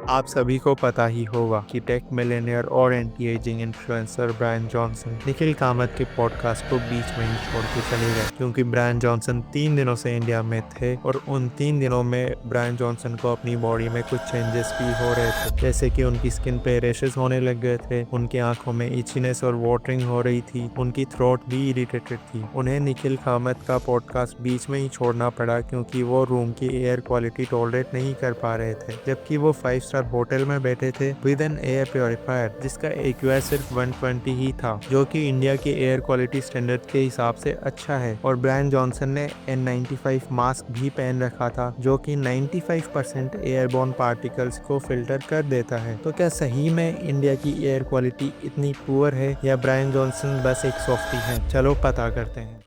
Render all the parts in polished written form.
आप सभी को पता ही होगा कि टेक मिलेनियर और anti aging influencer Bryan Johnson Nikhil Kamath के पॉडकास्ट को बीच में ही छोड़ के चले गए, क्योंकि ब्रायन जॉनसन 3 दिनों से इंडिया में थे और उन 3 दिनों में ब्रायन जॉनसन को अपनी बॉडी में कुछ चेंजेस भी हो रहे थे, जैसे कि उनकी स्किन पे रैशेस होने लग गए थे, उनकी आंखों में इचीनेस और वाटरिंग हो रही थी, उनकी थ्रोट भी इरिटेटेड थी। उन्हें निखिल कामत का पॉडकास्ट बीच में ही छोड़ना पड़ा क्योंकि वो रूम की एयर क्वालिटी टॉलरेट नहीं कर पा रहे थे, जबकि वो 5 स्टार होटल में बैठे थे विद एन एयर प्योरीफायर जिसका AQI सिर्फ 120 ही था, जो कि इंडिया की एयर क्वालिटी स्टैंडर्ड के हिसाब से अच्छा है। और ब्रायन जॉनसन ने N95 मास्क भी पहन रखा था, जो कि 95% एयरबोर्न पार्टिकल्स को फिल्टर कर देता है। तो क्या सही में इंडिया की एयर क्वालिटी इतनी पुअर है या ब्रायन जॉनसन बस एक सॉफ्टी है? चलो पता करते हैं।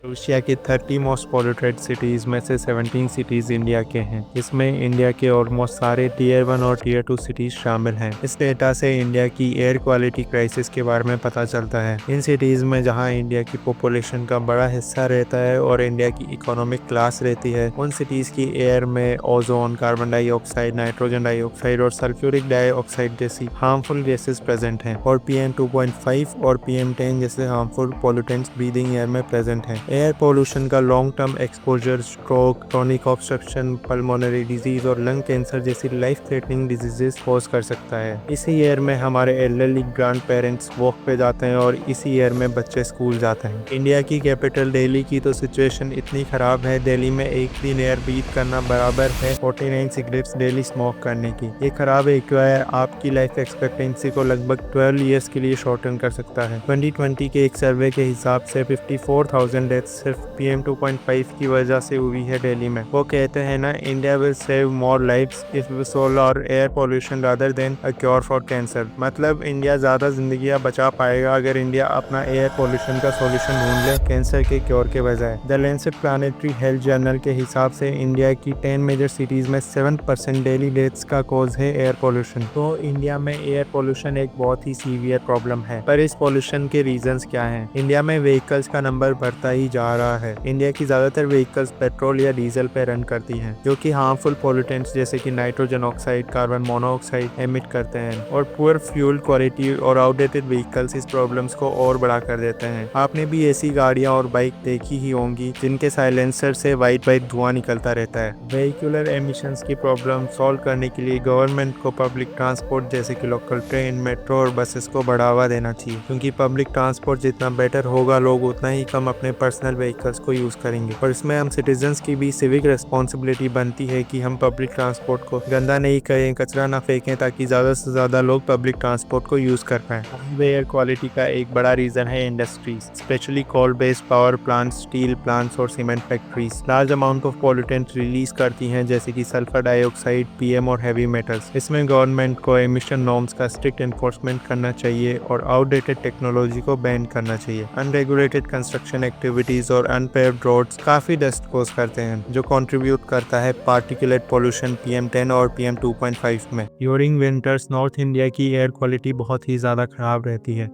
एशिया की 30 मोस्ट पॉल्यूटेड सिटीज़ में से 17 सिटीज़ इंडिया के हैं। इसमें इंडिया के ऑलमोस्ट सारे टीयर 1 और टीयर 2 सिटीज़ शामिल हैं। इस डेटा से इंडिया की एयर क्वालिटी क्राइसिस के बारे में पता चलता है। इन सिटीज़ में जहां इंडिया की पॉपुलेशन का बड़ा हिस्सा रहता है और इंडिया की इकोनॉमिक क्लास रहती है, उन सिटीज़ की एयर में ozone, carbon dioxide, nitrogen dioxide और सल्फ्यूरिक डाइऑक्साइड जैसी हार्मफुल गैसेस प्रेजेंट हैं और PM2.5 और PM10 जैसे हार्मफुल पॉल्यूटेंट्स ब्रीदिंग एयर में प्रेजेंट हैं। एयर पोल्यूशन का long term exposure stroke, chronic obstruction, pulmonary disease और लंग कैंसर जैसी लाइफ थ्रेटनिंग डिजीजेस कॉज कर सकता है। इसी ईयर में हमारे एल्डरली ग्रैंड पेरेंट्स वॉक पे जाते हैं और इसी ईयर में बच्चे स्कूल जाते हैं। इंडिया की कैपिटल दिल्ली की तो सिचुएशन इतनी खराब है, दिल्ली में एक दिन एयर ब्रीथ करना बराबर है 49 सिगरेट्स डेली स्मोक करने की। ये खराब AQI आपकी लाइफ एक्सपेक्टेंसी को लगभग 12 ईयर्स के लिए शॉर्टन कर सकता है। 2020 के एक सर्वे के हिसाब से 54,000 डेथ सिर्फ PM2.5 की वजह से हुई है दिल्ली में। वो कहते हैं ना, India will save more lives if we solve our air pollution rather than a cure for cancer. मतलब इंडिया ज्यादा जिंदगियां बचा पाएगा अगर इंडिया अपना एयर पोल्यूशन का सॉल्यूशन ढूंढ ले कैंसर के क्योर के बजाय। The Lancet planetary health journal के हिसाब से इंडिया की 10 मेजर सिटीज में 7% डेली डेथ्स का कॉज है एयर पोल्यूशन। तो इंडिया में एयर पोल्यूशन एक बहुत ही सीवियर प्रॉब्लम है। पर इस पोल्यूशन के रीजंस क्या हैं? इंडिया में व्हीकल्स का नंबर बढ़ता ही जा रहा है। इंडिया की ज्यादातर व्हीकल्स पेट्रोल या डीजल पे रन करती हैं, जो कि हार्मफुल पॉल्यूटेंट्स जैसे कि nitrogen oxide, carbon monoxide emit करते हैं। और पुअर फ्यूल क्वालिटी और आउटडेटेड व्हीकल्स इस प्रॉब्लम्स को और बड़ा कर देते हैं। आपने भी ऐसी गाड़ियां और बाइक देखी ही होंगी जिनके साइलेंसर से वाइट वाइट धुआं निकलता रहता है। व्हीकुलर एमिशंस की प्रॉब्लम सॉल्व करने के लिए गवर्नमेंट को पब्लिक ट्रांसपोर्ट जैसे कि लोकल ट्रेन, मेट्रो और बसेस को बढ़ावा देना चाहिए, क्योंकि पब्लिक ट्रांसपोर्ट जितना बेटर होगा, लोग उतना ही कम अपने पर्सनल व्हीकल्स को यूज करेंगे। और इसमें हम सिटीजन्स की भी सिविक रिस्पॉन्सिबिलिटी बनती है कि हम पब्लिक ट्रांसपोर्ट को गंदा नहीं करें, कचरा ना फेंकें, ताकि ज्यादा से ज्यादा लोग पब्लिक ट्रांसपोर्ट को यूज कर पाएं। एयर क्वालिटी का एक बड़ा रीजन है industries, specially coal based power plants, steel plants और cement factories large amount of pollutant release करती हैं, जैसे कि सल्फर डाइऑक्साइड, PM और हैवी मेटल्स। इसमें गवर्नमेंट को एमिशन नॉर्म्स का स्ट्रिक्ट एनफोर्समेंट करना चाहिए और आउटडेटेड टेक्नोलॉजी को बैन करना चाहिए। अनरेगुलेटेड कंस्ट्रक्शन एक्टिविटीज और अनपेव्ड रोड्स काफी डस्ट कॉज करते हैं, जो कंट्रीब्यूट करता है पार्टिकुलेट पोल्यूशन PM10 और PM2.5 में। ड्यूरिंग विंटर्स नॉर्थ इंडिया की एयर क्वालिटी बहुत ही ज़्यादा ख़राब रहती है।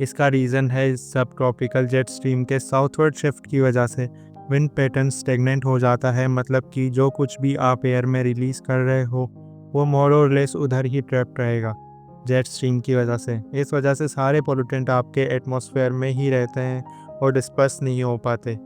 इसका रीज़न है सब ट्रॉपिकल जेट स्ट्रीम के साउथवर्ड शिफ्ट की वजह से विंड पैटर्न स्टेगनेंट हो जाता है। मतलब कि जो कुछ भी आप एयर में रिलीज़ कर रहे हो वो मोर और लेस उधर ही ट्रैप्ड रहेगा जेट स्ट्रीम की वजह से। इस वजह से सारे पोल्यूटेंट आपके एटमॉस्फेयर में ही रहते हैं और डिस्पर्स नहीं हो पाते।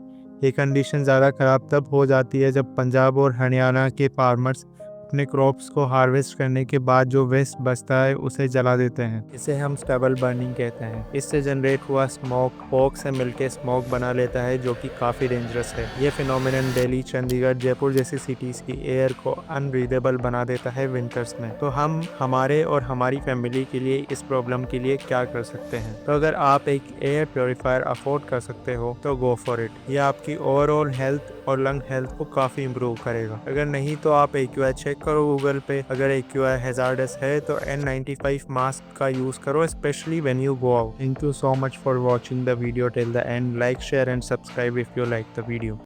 ये कंडीशन ज़्यादा ख़राब तब हो जाती है जब पंजाब और हरियाणा के फार्मर्स अपने क्रॉप्स को हार्वेस्ट करने के बाद जो वेस्ट बचता है उसे जला देते हैं। इसे हम स्टबल बर्निंग कहते हैं। इससे जनरेट हुआ स्मोक फॉग से मिलकर स्मोक बना लेता है, जो कि काफ़ी डेंजरस है। ये फिनोमिनन दिल्ली, चंडीगढ़, जयपुर जैसी सिटीज़ की एयर को अनब्रीदेबल बना देता है विंटर्स में। तो हम हमारे और हमारी फैमिली के लिए इस प्रॉब्लम के लिए क्या कर सकते हैं? तो अगर आप एक एयर प्योरीफायर अफोर्ड कर सकते हो तो गो फॉर इट। ये आपकी ओवरऑल हेल्थ और लंग हेल्थ को काफ़ी इम्प्रूव करेगा। अगर नहीं तो आप AQI चेक करो गूगल पे। अगर AQI हैजार्डस है तो N95 मास्क का यूज़ करो, specially when you go out. Thank you so much for watching the video till the end. Like, share and subscribe if you like the video.